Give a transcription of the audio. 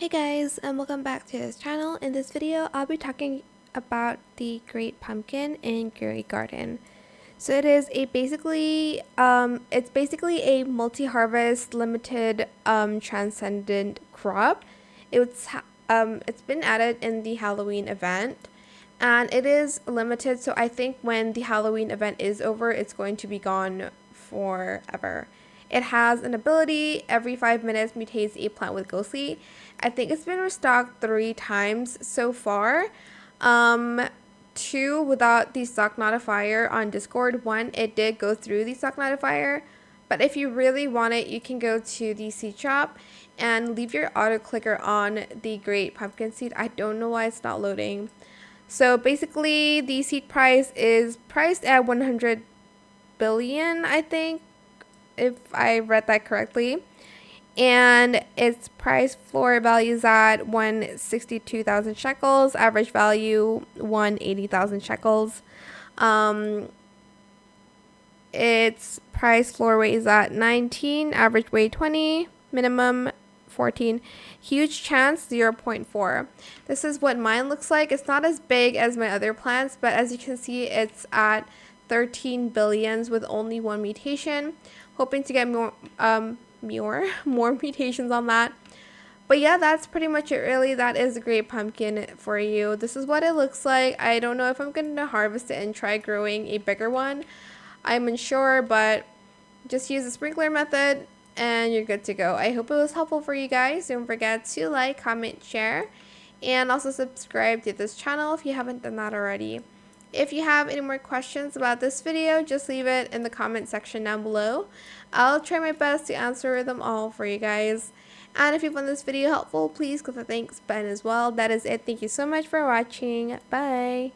Hey guys, and welcome back to this channel. In this video, I'll be talking about the Great Pumpkin in Great Garden. So it is it's basically a multi-harvest limited transcendent crop. It's been added in the Halloween event, and it is limited. So I think when the Halloween event is over, it's going to be gone forever. It has an ability, every 5 minutes mutates a plant with ghostly. I think it's been restocked 3 times so far. 2 without the stock modifier on Discord. 1, it did go through the stock modifier. But if you really want it, you can go to the seed shop and leave your auto clicker on the Great Pumpkin seed. I don't know why it's not loading. So basically, the seed price is priced at 100 billion, I think, if I read that correctly. And its price floor value is at 162,000 shekels, average value 180,000 shekels. Its price floor weight is at 19, average weight 20, minimum 14, huge chance 0.4. This is what mine looks like. It's not as big as my other plants, but as you can see, it's at 13 billions with only 1 mutation. Hoping to get more mutations on that. But yeah, that's pretty much it really. That is a Great Pumpkin for you. This is what it looks like. I don't know if I'm going to harvest it and try growing a bigger one. I'm unsure, but just use the sprinkler method and you're good to go. I hope it was helpful for you guys. Don't forget to like, comment, share, and also subscribe to this channel if you haven't done that already. If you have any more questions about this video, just leave it in the comment section down below. I'll try my best to answer them all for you guys. And if you found this video helpful, please click the thanks button as well. That is it. Thank you so much for watching. Bye.